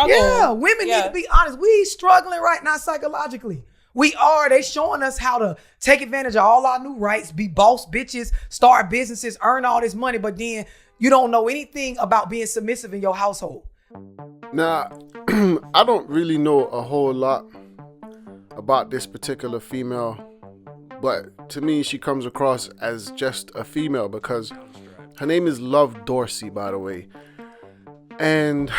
struggle. Yeah, women need to be honest. We struggling right now psychologically. We are. They showing us how to take advantage of all our new rights, be boss bitches, start businesses, earn all this money, but then you don't know anything about being submissive in your household. Now, I don't really know a whole lot about this particular female, but to me, she comes across as just a female because her name is Love Dorsey, by the way. And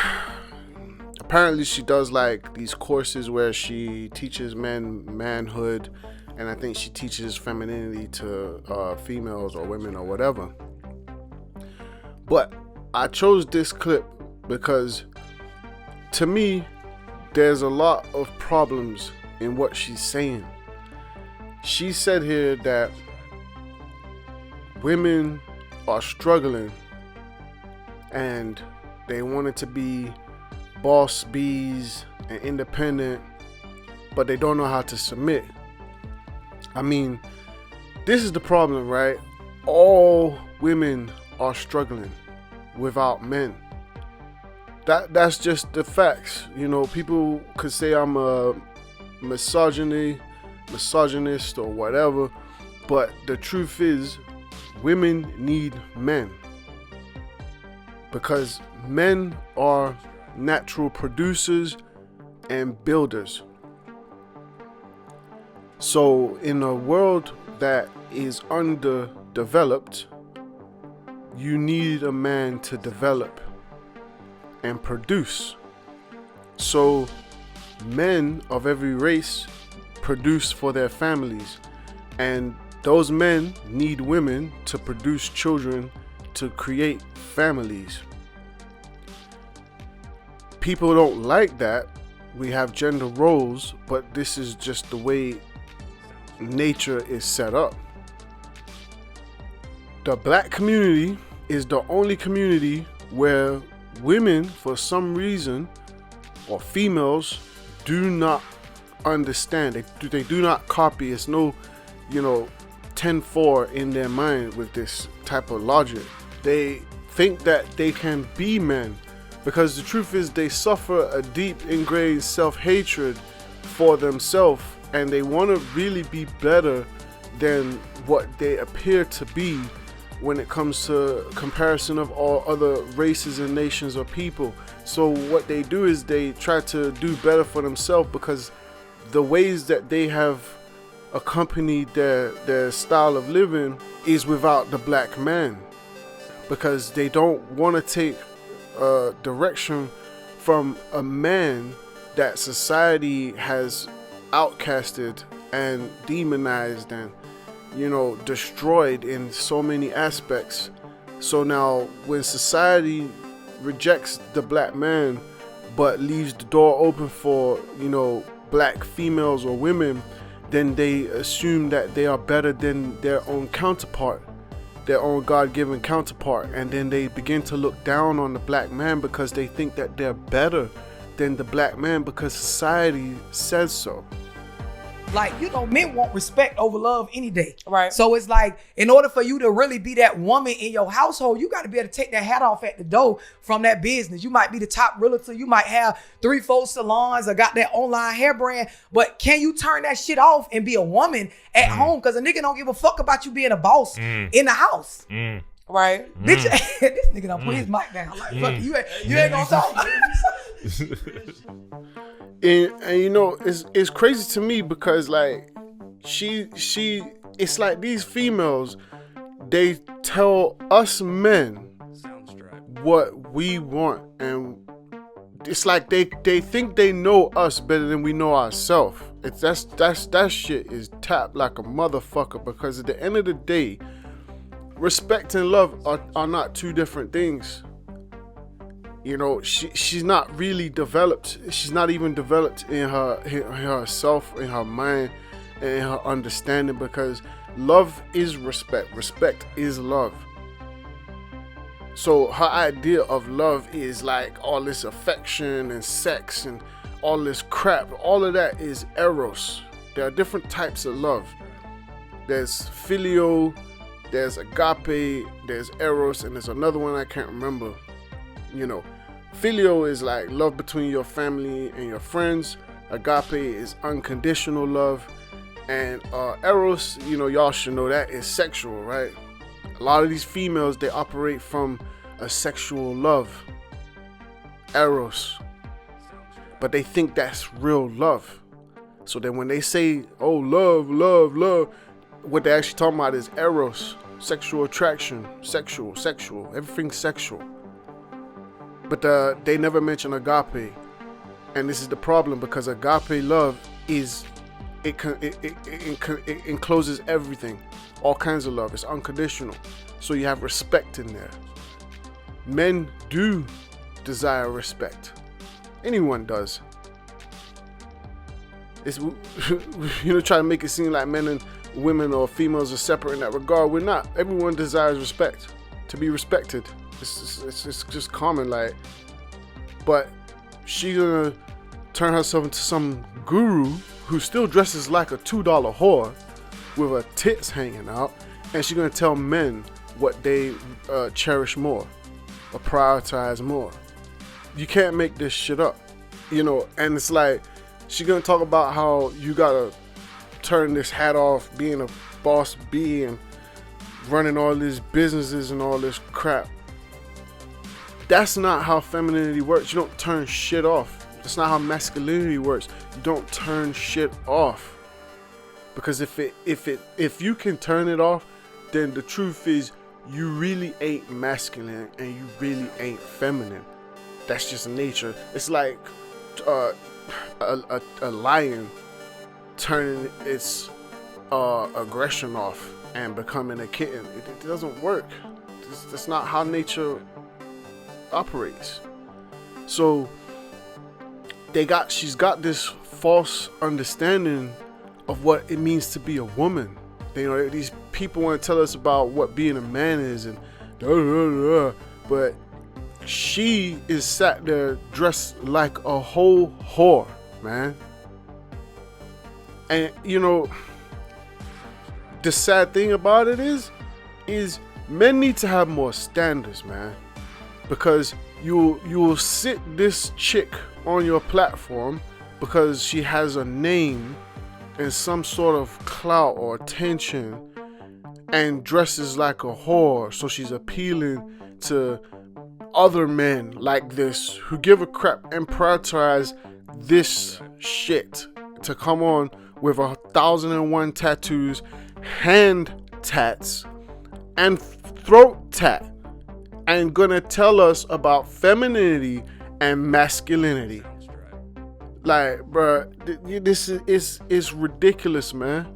apparently she does like these courses where she teaches men manhood, and I think she teaches femininity to females or women or whatever. But I chose this clip because to me, there's a lot of problems in what she's saying. She said here that women are struggling and they wanted to be boss bees and independent, but they don't know how to submit. I mean, this is the problem, right? All women are struggling without men. That's just the facts. You know, people could say I'm a misogynist or whatever, but the truth is women need men because men are natural producers and builders. So in a world that is underdeveloped, you need a man to develop and produce. So men of every race produce for their families, and those men need women to produce children to create families. People don't like that. We have gender roles, but this is just the way nature is set up. The black community is the only community where women, for some reason, or females, do not understand. They do not copy. It's no, 10-4 in their mind with this type of logic. They think that they can be men because the truth is they suffer a deep ingrained self-hatred for themselves, and they want to really be better than what they appear to be when it comes to comparison of all other races and nations or people. So what they do is they try to do better for themselves because the ways that they have accompanied their style of living is without the black man, because they don't want to take direction from a man that society has outcasted and demonized and destroyed in so many aspects. So now when society rejects the black man but leaves the door open for black females or women, then they assume that they are better than their own counterpart, their own God-given counterpart, and then they begin to look down on the black man because they think that they're better than the black man because society says so. Like, men want respect over love any day. Right. So it's like, in order for you to really be that woman in your household, you got to be able to take that hat off at the door from that business. You might be the top realtor. You might have 3-4 salons or got that online hair brand. But can you turn that shit off and be a woman at home? Because a nigga don't give a fuck about you being a boss in the house. Right. Bitch, this nigga don't put his mic down. Like, fuck you ain't gonna talk. And it's crazy to me because like she it's like these females, they tell us men what we want, and it's like they think they know us better than we know ourselves. That shit is tapped like a motherfucker, because at the end of the day, respect and love are not two different things. She's not really developed. She's not even developed in herself, in her mind, and in her understanding, because love is respect. Respect is love. So her idea of love is like all this affection and sex and all this crap. All of that is eros. There are different types of love. There's filial, there's agape, there's eros, and there's another one I can't remember. Filio is like love between your family and your friends. Agape is unconditional love. And eros, y'all should know that, is sexual, right? A lot of these females, they operate from a sexual love, eros, but they think that's real love. So then when they say, oh, love, love, love, what they're actually talking about is eros, sexual attraction, sexual, everything's sexual. But they never mention agape. And this is the problem, because agape love is, it encloses everything, all kinds of love. It's unconditional. So you have respect in there. Men do desire respect. Anyone does. It's try to make it seem like men and women or females are separate in that regard. We're not. Everyone desires respect, to be respected. It's just common, like. But she's gonna turn herself into some guru who still dresses like a $2 whore with her tits hanging out, and she's gonna tell men what they cherish more or prioritize more. You can't make this shit up, and it's like she's gonna talk about how you gotta turn this hat off, being a boss bee and running all these businesses and all this crap. That's not how femininity works. You don't turn shit off. That's not how masculinity works. You don't turn shit off. Because if you can turn it off, then the truth is you really ain't masculine and you really ain't feminine. That's just nature. It's like a lion turning its aggression off and becoming a kitten. It doesn't work. That's not how nature operates. So she's got this false understanding of what it means to be a woman. These people want to tell us about what being a man is and but she is sat there dressed like a whole whore, man. And the sad thing about it is men need to have more standards, man. Because you will sit this chick on your platform because she has a name and some sort of clout or attention and dresses like a whore, so she's appealing to other men like this who give a crap and prioritize this shit to come on with 1,001 tattoos, hand tats, and throat tat, and gonna tell us about femininity and masculinity. Like, bruh, this is ridiculous, man.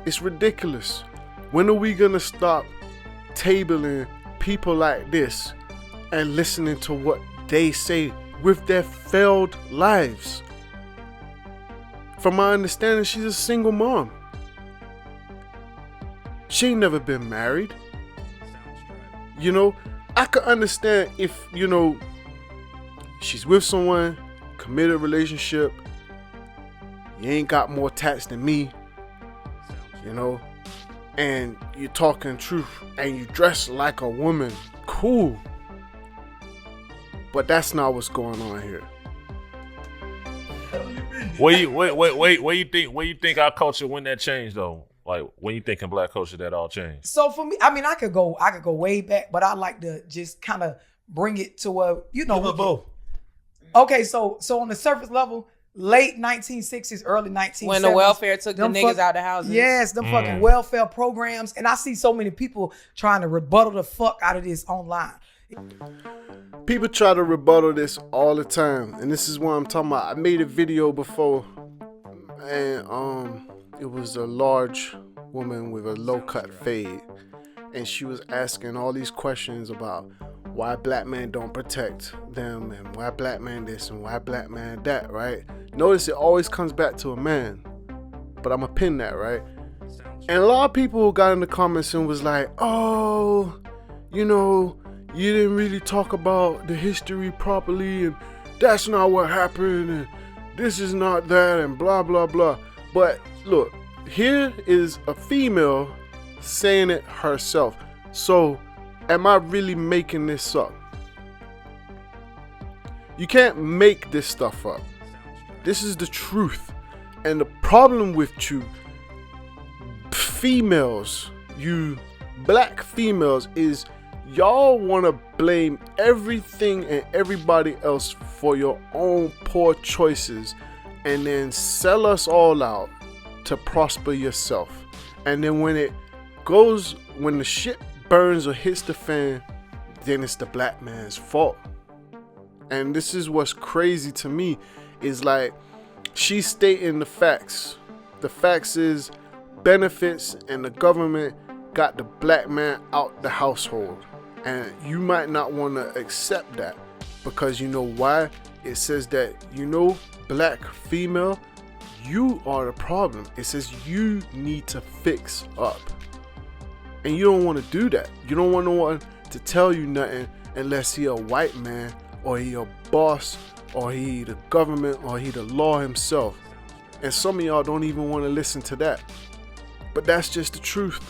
It's ridiculous. When are we gonna stop tabling people like this and listening to what they say with their failed lives? From my understanding, she's a single mom. She ain't never been married. I could understand if, she's with someone, committed relationship, you ain't got more tats than me, and you're talking truth and you dress like a woman, cool. But that's not what's going on here. Where you think our culture, when that changed though? Like, when you think in black culture that all changed? So for me, I could go way back, but I like to just kind of bring it to both. Okay, so on the surface level, late 1960s, early 1970s. When the welfare took the niggas out of the houses. Yes, them fucking welfare programs. And I see so many people trying to rebuttal the fuck out of this online. People try to rebuttal this all the time. And this is what I'm talking about. I made a video before, and it was a large woman with a low cut fade. And she was asking all these questions about why black men don't protect them and why black man this and why black man that, right? Notice it always comes back to a man, but I'm gonna pin that, right? And a lot of people got in the comments and was like, oh, you didn't really talk about the history properly, and that's not what happened, and this is not that, and blah, blah, blah. But look, here is a female saying it herself. So am I really making this up? You can't make this stuff up. This is the truth. And the problem with you females, you black females, is y'all want to blame everything and everybody else for your own poor choices and then sell us all out to prosper yourself. And then when the shit burns or hits the fan, then it's the black man's fault. And this is what's crazy to me, is like, she's stating the facts. The facts is benefits and the government got the black man out the household. And you might not want to accept that, because you know why? It says that, black female, you are the problem. It says you need to fix up. And you don't want to do that. You don't want no one to tell you nothing unless he a white man, or he a boss, or he the government, or he the law himself. And some of y'all don't even want to listen to that. But that's just the truth.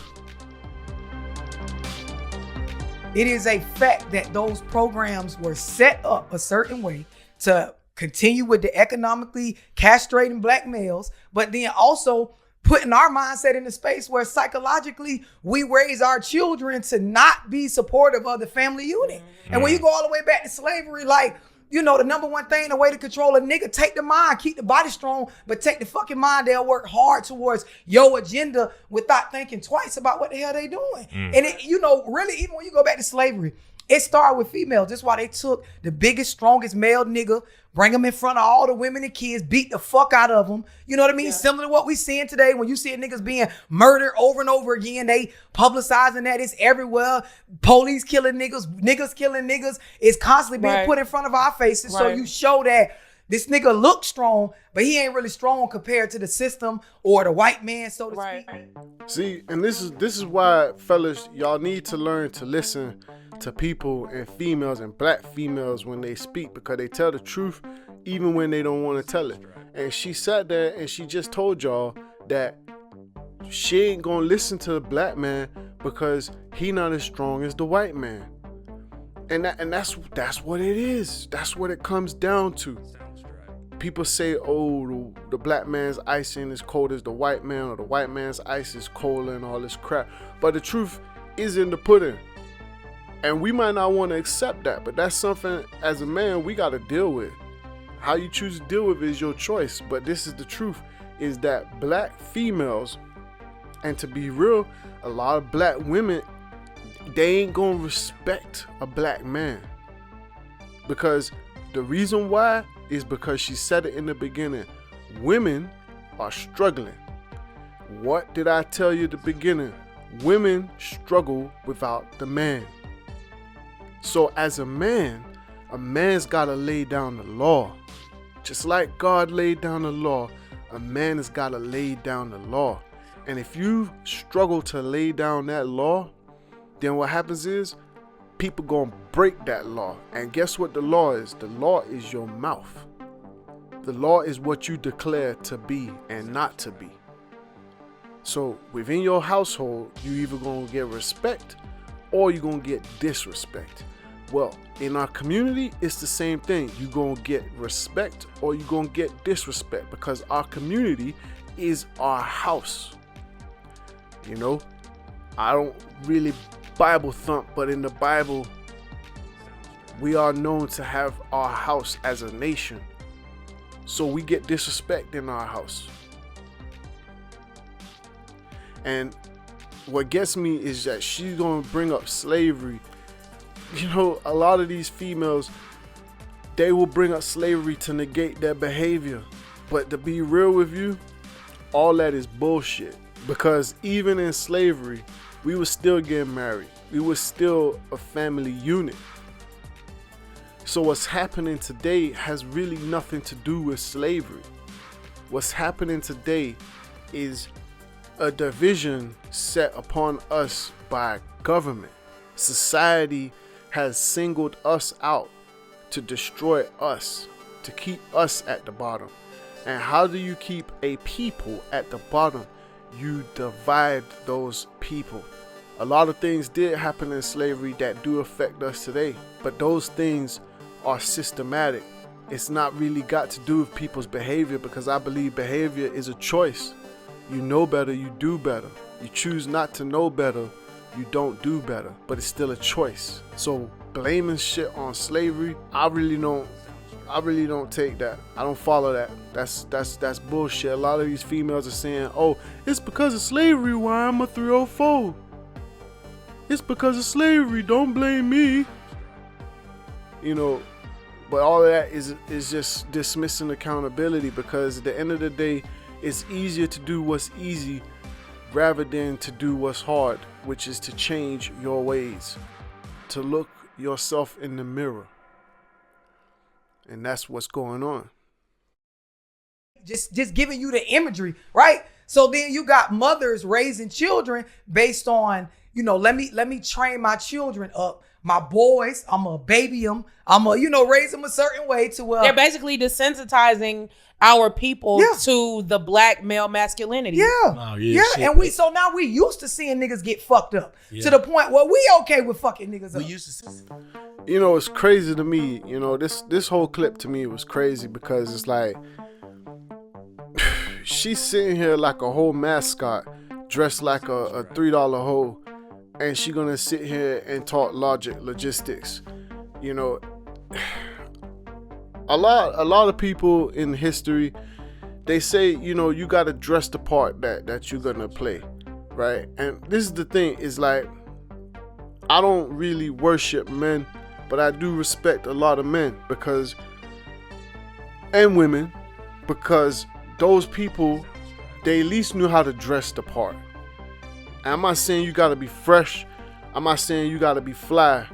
It is a fact that those programs were set up a certain way to continue with the economically castrating black males, but then also putting our mindset in a space where psychologically we raise our children to not be supportive of the family unit. And when you go all the way back to slavery, like, the number one thing, the way to control a nigga, take the mind, keep the body strong, but take the fucking mind. They'll work hard towards your agenda without thinking twice about what the hell they doing. And it, really, even when you go back to slavery, it started with females. That's why they took the biggest, strongest male nigga, bring him in front of all the women and kids, beat the fuck out of them. You know what I mean? Yeah. Similar to what we seeing today, when you see niggas being murdered over and over again, they publicizing that. It's everywhere. Police killing niggas killing niggas. It's constantly being put in front of our faces. Right. So you show that this nigga looks strong, but he ain't really strong compared to the system or the white man, so to speak. See, and this is why, fellas, y'all need to learn to listen to people and females and black females when they speak, because they tell the truth even when they don't want to tell it. And she sat there and she just told y'all that she ain't gonna listen to the black man because he not as strong as the white man. And that's what it is. That's what it comes down to. People say, oh, the black man's ice ain't as cold as the white man, or the white man's ice is colder and all this crap. But the truth is in the pudding. And we might not want to accept that, but that's something as a man we got to deal with. How you choose to deal with it is your choice. But this is the truth, is that black females, and to be real, a lot of black women, they ain't going to respect a black man. Because the reason why is because she said it in the beginning. Women are struggling. What did I tell you at the beginning? Women struggle without the man. So as a man's got to lay down the law. Just like God laid down the law, a man has got to lay down the law. And if you struggle to lay down that law, then what happens is people gonna break that law. And guess what the law is? The law is your mouth. The law is what you declare to be and not to be. So within your household, you either gonna get respect or you're gonna get disrespect. Well, in our community, it's the same thing. You're gonna get respect or you're gonna get disrespect, because our community is our house. I don't really Bible thump, but in the Bible, we are known to have our house as a nation. So we get disrespect in our house. And what gets me is that she's going to bring up slavery. A lot of these females, they will bring up slavery to negate their behavior. But to be real with you, all that is bullshit. Because even in slavery, we were still getting married. We were still a family unit. So what's happening today has really nothing to do with slavery. What's happening today is a division set upon us by government. Society has singled us out to destroy us, to keep us at the bottom. And how do you keep a people at the bottom? You divide those people. A lot of things did happen in slavery that do affect us today, but those things are systematic. It's not really got to do with people's behavior, because I believe behavior is a choice. You know better, you do better. You choose not to know better, you don't do better, but it's still a choice. So blaming shit on slavery, I really don't take that. I don't follow that. That's bullshit. A lot of these females are saying, oh, it's because of slavery why I'm a 304. It's because of slavery, don't blame me. You know, but all of that is just dismissing accountability, because at the end of the day, it's easier to do what's easy rather than to do what's hard, which is to change your ways, to look yourself in the mirror. And that's what's going on. Just giving you the imagery, right? So then you got mothers raising children based on, you know, let me train my children up. My boys, I'm gonna baby them. I'm gonna, you know, raise them a certain way to they're basically desensitizing our people to the black male masculinity. Yeah. And now we used to seeing niggas get fucked up to the point where we okay with fucking niggas up. We used to. You know, it's crazy to me. You know, this whole clip to me was crazy, because it's like she's sitting here like a whole mascot, dressed like a $3 hoe, and she gonna sit here and talk logistics. You know, a lot of people in history, they say, you know, you gotta dress the part that you're gonna play, right? And this is the thing, is like, I don't really worship men, but I do respect a lot of men and women, because those people, they at least knew how to dress the part. And I'm not saying you gotta be fresh. I'm not saying you gotta be fly.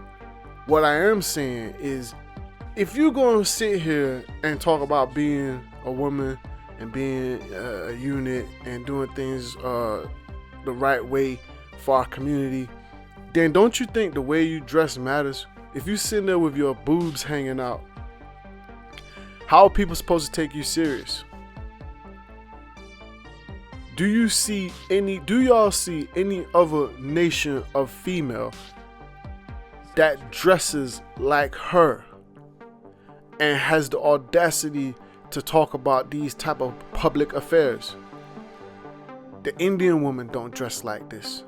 What I am saying is, if you're gonna sit here and talk about being a woman and being a unit and doing things the right way for our community, then don't you think the way you dress matters? If you sitting there with your boobs hanging out, how are people supposed to take you serious? Do y'all see any other nation of female that dresses like her and has the audacity to talk about these type of public affairs? The Indian woman don't dress like this.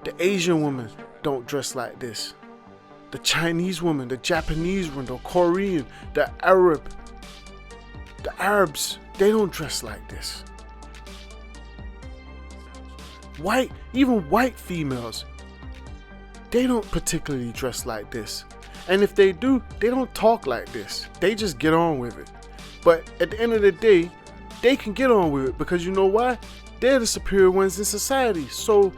The Asian woman don't dress like this. The Chinese woman, the Japanese woman, the Korean, the Arabs, they don't dress like this. Even white females, they don't particularly dress like this. And if they do, they don't talk like this. They just get on with it. But at the end of the day, they can get on with it, because you know why? They're the superior ones in society. So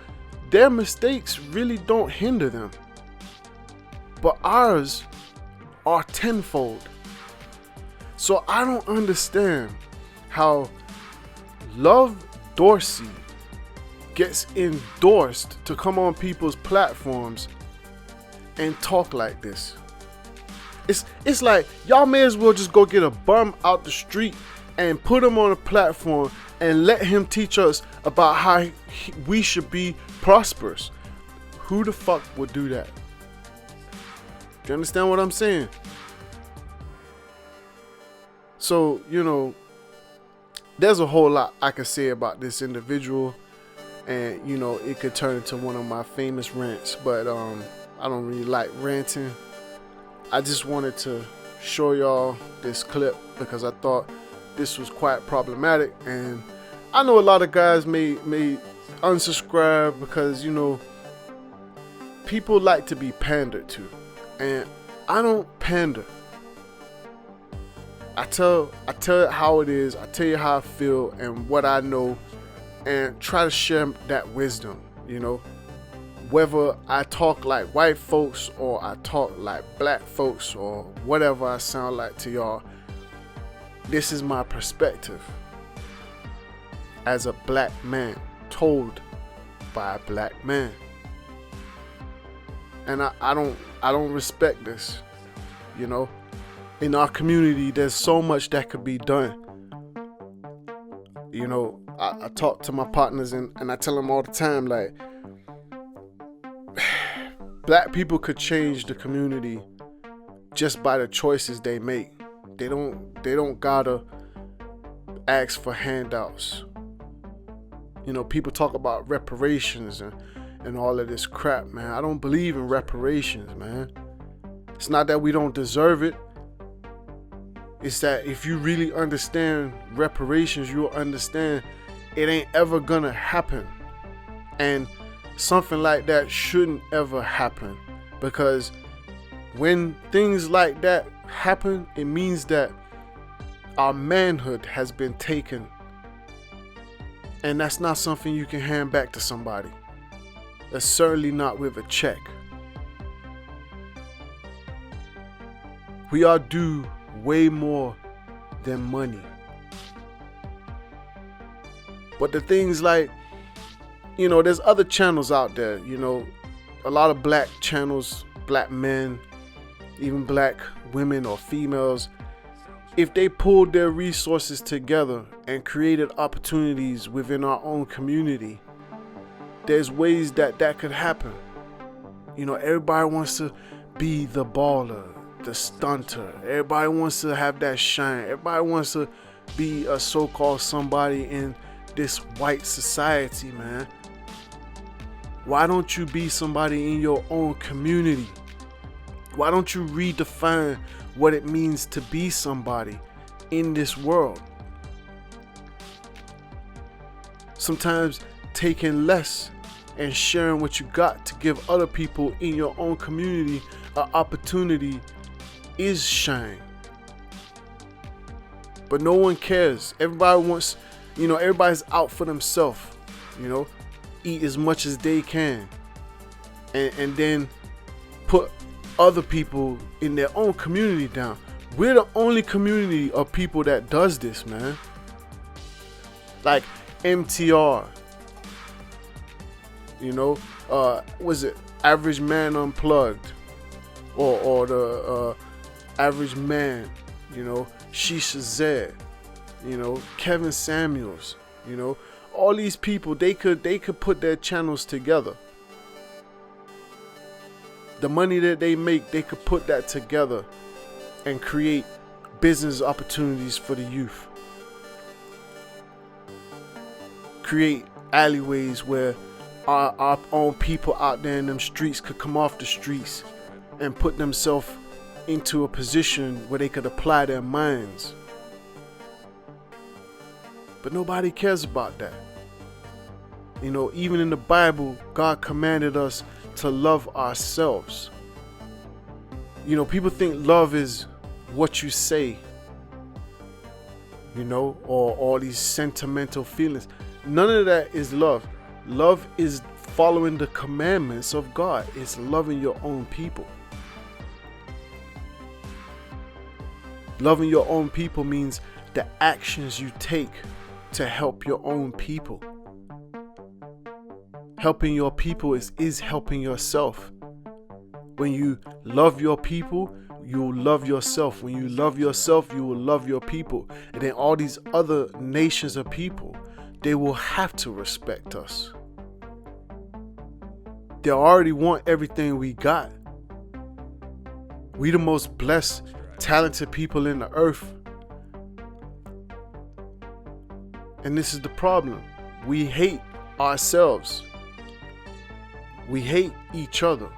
their mistakes really don't hinder them. But ours are tenfold. So I don't understand how Love Dorsey gets endorsed to come on people's platforms and talk like this. It's like, y'all may as well just go get a bum out the street and put him on a platform and let him teach us about how we should be prosperous. Who the fuck would do that? Do you understand what I'm saying? So, you know, there's a whole lot I could say about this individual. And, you know, it could turn into one of my famous rants, but I don't really like ranting. I just wanted to show y'all this clip because I thought this was quite problematic. And I know a lot of guys may unsubscribe because, you know, people like to be pandered to. And I don't pander. I tell it how it is. I tell you how I feel and what I know, and try to share that wisdom, you know. Whether I talk like white folks or I talk like black folks or whatever I sound like to y'all, this is my perspective as a black man, told by a black man. And I don't respect this, you know. In our community, there's so much that could be done. You know, I talk to my partners and I tell them all the time, like, black people could change the community just by the choices they make. They don't gotta ask for handouts. You know, people talk about reparations and all of this crap, man. I don't believe in reparations, man. It's not that we don't deserve it. It's that if you really understand reparations, you'll understand it ain't ever gonna happen. And something like that shouldn't ever happen, because when things like that happen, it means that our manhood has been taken, and that's not something you can hand back to somebody. That's certainly not with a check. We are due way more than money. But the things like, you know, there's other channels out there, you know, a lot of black channels, black men, even black women or females. If they pulled their resources together and created opportunities within our own community, there's ways that could happen. You know, everybody wants to be the baller, the stunter. Everybody wants to have that shine. Everybody wants to be a so-called somebody in this white society, man. Why don't you be somebody in your own community? Why don't you redefine what it means to be somebody in this world? Sometimes taking less and sharing what you got to give other people in your own community an opportunity is shine. But no one cares. Everybody wants, you know, everybody's out for themselves, you know, eat as much as they can and then put other people in their own community down. We're the only community of people that does this, man. Like MTR, you know, was it Average Man Unplugged, or the Average Man, you know, Shisha Zed, you know, Kevin Samuels, you know, all these people, they could put their channels together. The money that they make, they could put that together and create business opportunities for the youth. Create alleyways where our own people out there in them streets could come off the streets and put themselves into a position where they could apply their minds. But nobody cares about that. You know, even in the Bible, God commanded us to love ourselves. You know, people think love is what you say, you know, or all these sentimental feelings. None of that is love. Love is following the commandments of God. It's loving your own people. Loving your own people means the actions you take to help your own people. Helping your people is helping yourself. When you love your people, you will love yourself. When you love yourself, you will love your people. And then all these other nations of people, they will have to respect us. They already want everything we got. We the most blessed, talented people in the earth. And this is the problem. We hate ourselves. We hate each other.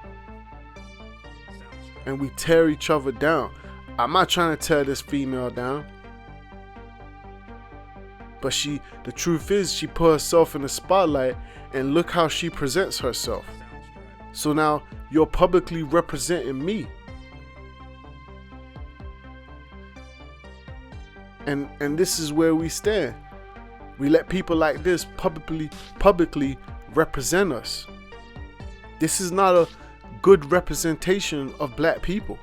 And we tear each other down. I'm not trying to tear this female down. But the truth is, she put herself in the spotlight, and look how she presents herself. So now you're publicly representing me. And this is where we stand. We let people like this publicly represent us. This is not a good representation of black people.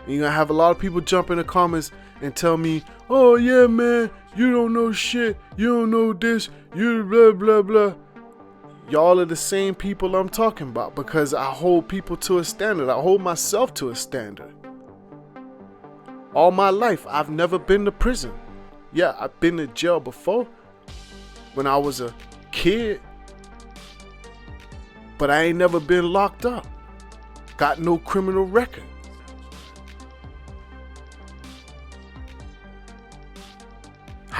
And you're gonna have a lot of people jump in the comments and tell me, oh yeah, man, you don't know shit, you don't know this, you blah blah blah. Y'all are the same people I'm talking about, because I hold people to a standard. I hold myself to a standard. All my life, I've never been to prison. Yeah, I've been to jail before when I was a kid, but I ain't never been locked up. Got no criminal record.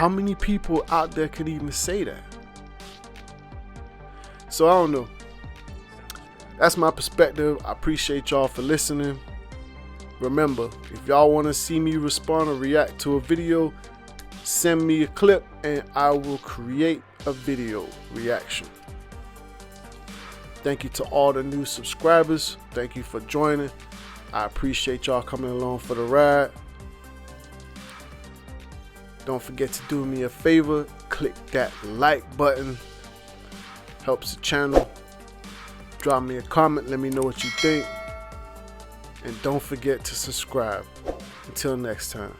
How many people out there can even say that? So I don't know. That's my perspective. I appreciate y'all for listening. Remember, if y'all want to see me respond or react to a video, send me a clip and I will create a video reaction. Thank you to all the new subscribers. Thank you for joining. I appreciate y'all coming along for the ride. Don't forget to do me a favor. Click that like button. Helps the channel. Drop me a comment. Let me know what you think. And don't forget to subscribe. Until next time.